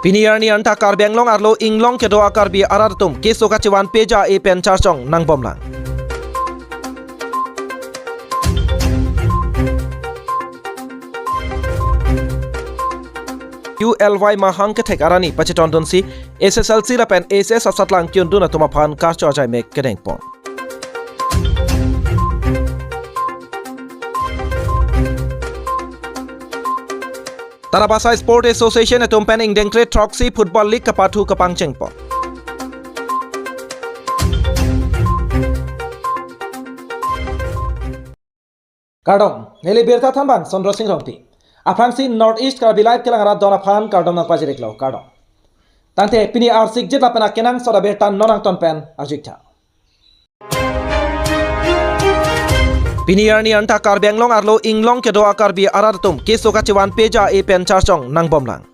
Piniar ni anta Karbi anglong arlo inglong kedo Karbi arartum keso kaciwan peja e pen charchong nang bomlang. ULY mahang ketek arani pachiton donsi SSLC la pen SS asatlang kyun duna tumaphan karcho ajai mek kedeng pon. Tarabasa Sport Association atum pen ingdengkre Troxy Football League kapathu kapang chengpo. Kardom neli Abirta thanbang Sondro Singh Rongti. Afangsi North East Karbi live kelangara dona phan kardom nang pajiriklo kardom. Tangte pini arsik jit lapena kenang soda Abirta nonang ton pen ajikta. Piniar ni anta Karbi anglong arlo inglong kedo Karbi arartum keso kaciwan peja e pen charchong nang bomlang.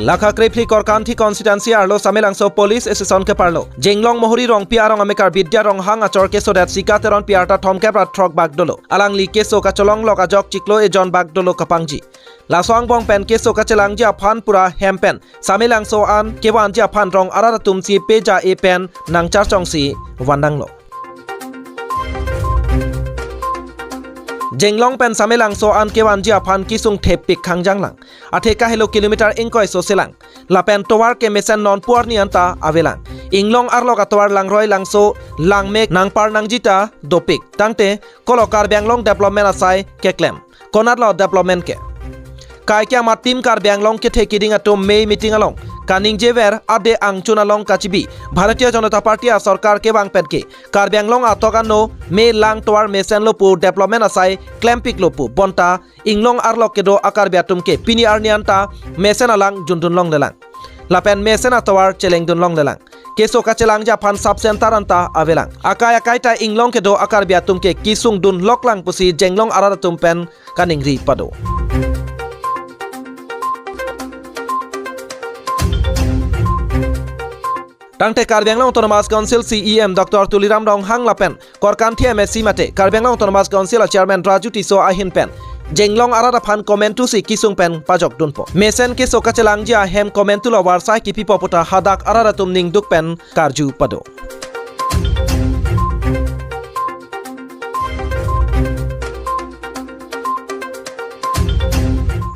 Lakha Krepli Korkanthi constituency arlo samelangso police station ke parlo jenglong mohuri rong piarong amekar bidya rong hang achor keso dat sikateron piarta thomkepra throk bagdolo alangli keso kacholong lok ajok chiklo e jon bagdolo kapangji laswang bong pen keso kachelangji aphan pura hempen samelangso an kewanji aphan rong araratum si peja e pen nang charchong si wandanglo jenglong pen samelang so an kewan jia phan kisung thepik khangjanglang athe ka helo kilometer ingkoi so selang la pen towar ke mesen non puar ni anta avelang inglong arlo ka towar lang roi lang so lang mek nang par nang jita dopik tangte kolokar benglong development asai ke klem konarlo development ke kai kya ma team kar benglong ke the kiding atom mei meeting along kaning jever ade angchun along kachibi Bharatiya Janata Party a sarkar ke bang penke kar benglong atokano me lang towar mesen lopu development asai klempik lopu bonta inglong arlo kedo akar biatum ke pini arnianta mesen alang jundun long lelang lapen mesen atowar cheleng dun long lelang keso kachelang ja phan sub center anta avelang akai ta inglong kedo akar biatum ke kisung dun loklang pusi jenglong araratum pen kaning ri pado Tangte Karbi Anglong Autonomous Council CEM Dr. Tuliram Rong Hang Lapen Korkanthi MSC Mate Karbi Anglong Autonomous Council Chairman Raju Tiso Ahin Pen jenglong arara phan komentu si kisung pen pajok dunpo mesen ke sokachelang ja hem komentu lo warsai kipi poputa hadak arara tum ning duk pen karju pado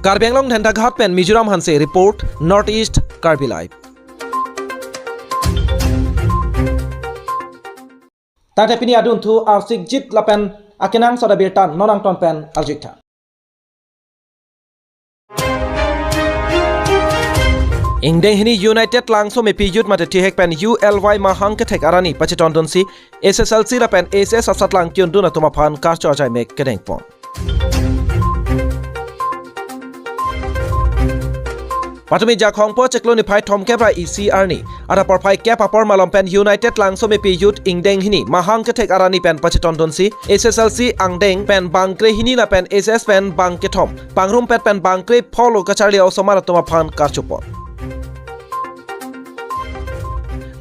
Karbi Anglong Dhenda Ghat pen Mizoram Hanse report North East Karbi Live Tante pini adun thu arsik jit lapen akenang soda Abirta nonang ton pen aljikta. Ingdeng hini United langso me piyut mate tihek pen ULY mahang ketek arani pachiton donsi SSLC lapen SS asat lang kyun duna tumaphan karcho ajai mek kedeng pon. Patumi jakhongpo chekloni phai thomkepra ECR ni ara porphai cap apor malom pen United langso me piyut ingdeng hini mahang ketek arani pen pachiton donsi SSLC angdeng pen bangkre hini la pen SS pen bangke thom pangrum pet pen bangkre pholo kacharli osomara tumaphan karchupon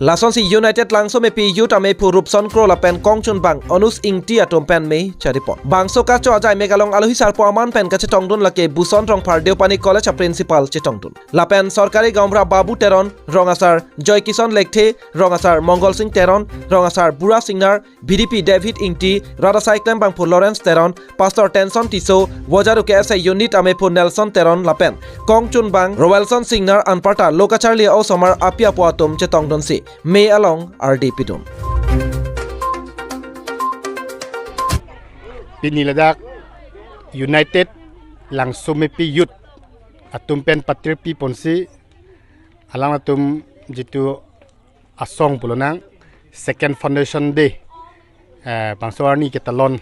Lasonsi United langso me piyut ame purup sonkro la pen kongchun bang onus ingti atom pen me charipon bangso kacho ajai megalong aluhi sarpo aman pen kache tongdun lake buson rong phar Deopani College principal chetongdun la pen sarkari gomra babu teron rongasar Joy Kison Lekthe rongasar Mongol Singh teron rongasar Bura Singnar BDP David ingti Rada Cyclem bang pu Lawrence teron Pastor Tenson Tiso wojaru ke SA unit ame pu Nelson teron la pen kongchun bang Roelson Singnar anparta lokacharli o somar apia po atom chetongdun si May along RDP dun. Piniladak United langsung mepi youth atum pen patripi ponsi alang atum jitu asong pulonang second foundation day bangsoarni ketalon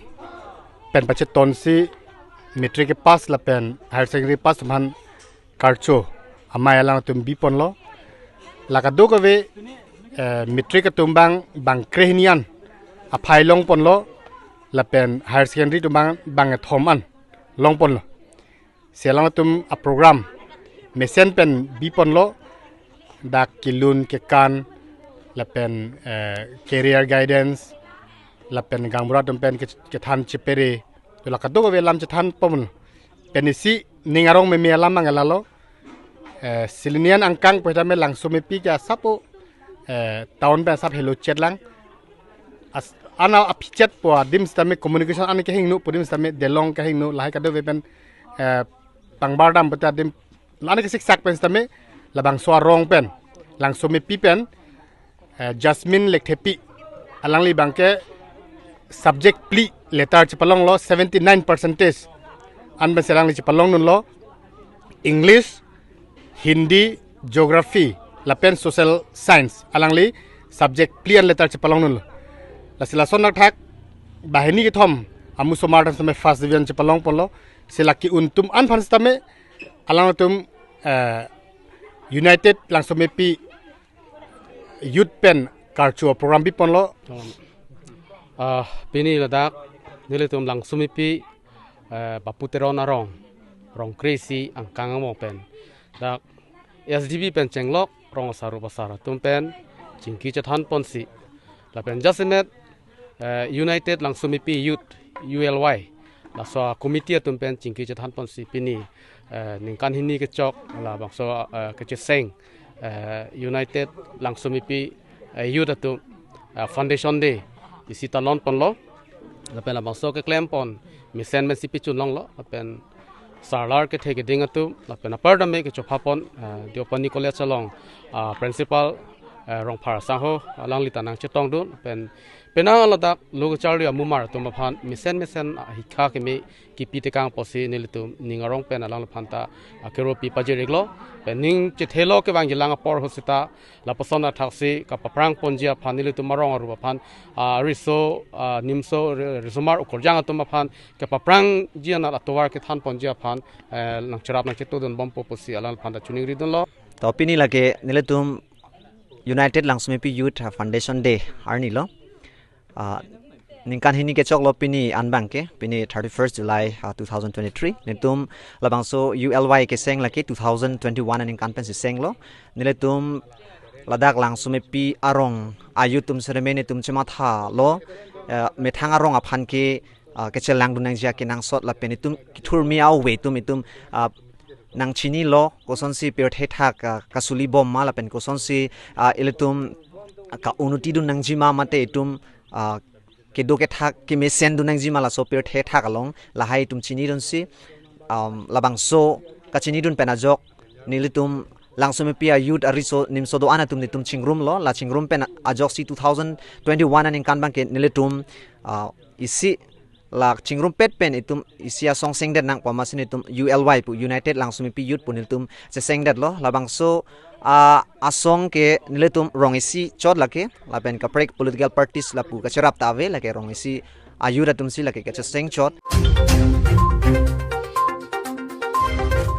pen pacheton si metric pass la pen higher secondary pass man karcho amai alang atum bipon lo lakado kave metric tumbang bang krehnian aphai long pon lo lapen higher secondary tumbang bang thoman long pon lo selang tum a program mesen pen bipon lo dak kilun ke kan lapen career guidance lapen gangmura tum pen ke than chipere to lakado ve lam che than pom penisi ningarong me alam mangalalo silinian angkang pada me langsung me pi ka sapo tahun ben sap hello chat lang ana apichat po dim stame communication ani ke hingnu pudim stame delong ka hingnu lahai ka do wepen pangbardam bata dim lani ke sak pen stame labang suarong pen langsung me pi pen jasmine lekthepi alangli bangke subject pli letter chipalong lo 79% an ben serang li chipalong nun lo English Hindi Geography lapen social science alangli subject pli an letter chipalong nun lo la silason nak thak bahini ki thom amu somar tan me first division chipalong polo silaki untum an phan stame alang tum United langsung me pi youth pen karchu program bi pon lo pini ladak nilitum lang sumipi baputeron arong rong crazy ang kangamo pen dak SDB pen chenglok rong saru basara tumpen jingki chathan ponsi la pen jasimet United lang sumipi youth ULY la so committee tumpen jingki chathan ponsi pini ningkan hini kecok la bakso keceseng United lang sumipi youth atum foundation day isi talon pon lo lapen la bangso ke claim pon misen men sipi chun long lo lapen sarlar ke theke ding atu lapen apar dame ke chopha pon diopani college along principal rong phar sang ho alang litanang chetong dun pen penang ladak logo charli amumar tum phan misen hikha ke me kipi te kang posi nilitum ningarong pen alang phanta akero pi pajireglo pening chithelo ke bang jilang por hosita la pasona thaksi ka paprang ponjia phanili tumarong aru phan riso nimso risomar ukorjang atum phan ke paprang jiana atwar ke than ponjia phan lang charap na chetu don bompo posi alang phanta chuning ridon lo to pini lage niletum United Langsumi Youth Foundation Day arnilo ningkan hini ke chok lo pini anbang ke pini 31st July 2023 netum labangso ULY ke seng laki 2021 ningkan pen seng lo niletum ladak langsung pi arong ayutum seremene tum chema tha lo methang arong aphan ke kechel lang dunang ja ke nang sot la penitum kithur mi au we tum itum nang chini lo kosonsi per thethak kasuli bom mala pen kosonsi iletum ka unuti dun nang jima mate itum ke do ke thak ke mesen dun nang jima la so per thethak along la hai tum chini dun si labangso ka chini dun penajok nilitum langsung pia youth ariso nimso do ana tum nitum chingrum lo la chingrum pen ajok si 2021 aning kan bang ke nilitum isi la chingrum pet pen itum isia song seng det nang pamasin itum ULY pu United langsung pi youth pun itum se seng det lo labang so asong ke niletum rong isi chot lake la pen ka break political parties la pu ka charap ta ave lake rong isi ayura tum si lake ka seng chot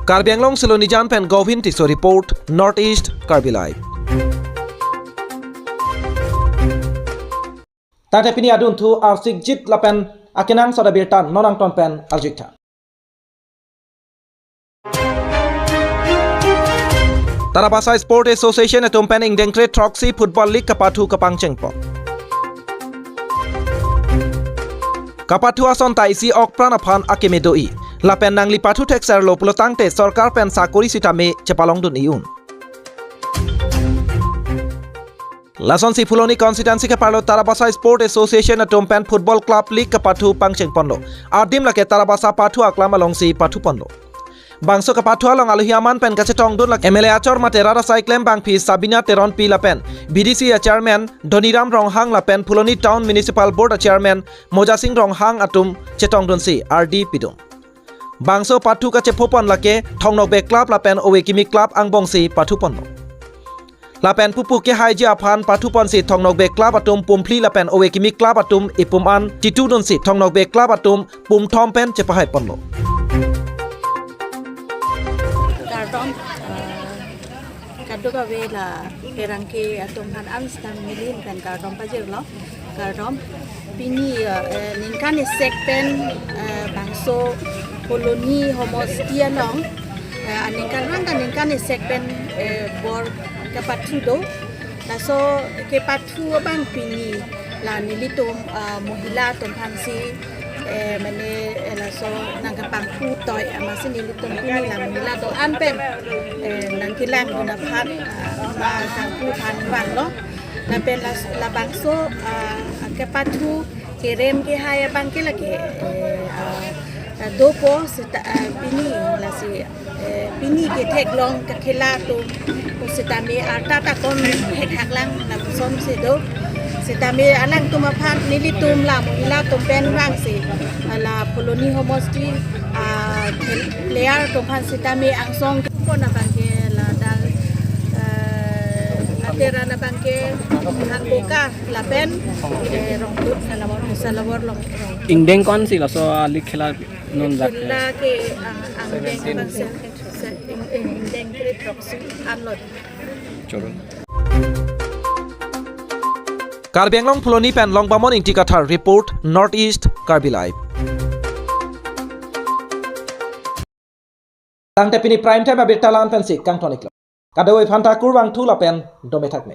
Karbi Anglong Siloni Jan Pen Govin Tiso Report Northeast Karbi Live Tata pini adun thu arsik jit lapen akinang soda Abirta nonang ton pen aljikta Tarabasa Sport Association atum pen ing dengkre Troxy Football League kapathu kapang chengpo kapathu ason taisi ok pranaphan akimedoi lapen nang lipathu texer lo pulotang te sarkar pen sakori sitame chepalong dun iun Lason si Fuloni constituency ke parlo Tarabasa Sport Association atom pen Football Club League ke pathu pangcheng pondo adim lake Tarabasa pathu aklam along si pathu pondo bangso ke pathu along aluhiaman pen kache tong dun lak MLA achor matera cyclem bang phi Sabina Teron pi la pen BDC chairman Dhoniram Ronghang la pen Fuloni Town Municipal Board chairman Moja Singh Ronghang atum chetong dun si RD pidum bangso pathu kache phopon lake thongnok be club la pen owe kimi club angbong si pathu pondo Lapen pupu ke haji aphan pathu pon si thongnok be club atum pumpli lapen owe kimi club atum ipum an titu don si thongnok be club atum pum thom pen chepahai ponlo Kardom kaduga vela perangke atum han anstan milin kan kardom pajir lo kardom pini ningkan sekpen bangso koloni homostia long aningkan rang kan ningkan sekpen bor kapathu do taso ke pathu bang pini la nilitum mohila tum hansi mane la so nang kapang putoy amasin nilitong pinilang nila to anpen nang kilang na phan ma sang pu phan wan lo na pen la bangso ke patu kerem ke haya bangke lagi dopo sita pini la si pini ke tek long ka khela to sita me arta ta kon hek hak lang na som se do sita me alang tuma phan nilitum la mila to pen wang se la poloni homosti player to phan sita me ang song ko na bangke la dal atera na bangke hang boka la pen rong tut sa lawor long Indeng kon si lo so ali khela non dak khela ke ang deng bang se indeng kre proxy unload Karbi Anglong Puloni Pen Long Bamon Intikathar Report Northeast Karbi Live Tang tepini prime time Abirta lan pensik kang tonik lo kadawai phanta kurwang thula pen dome thakme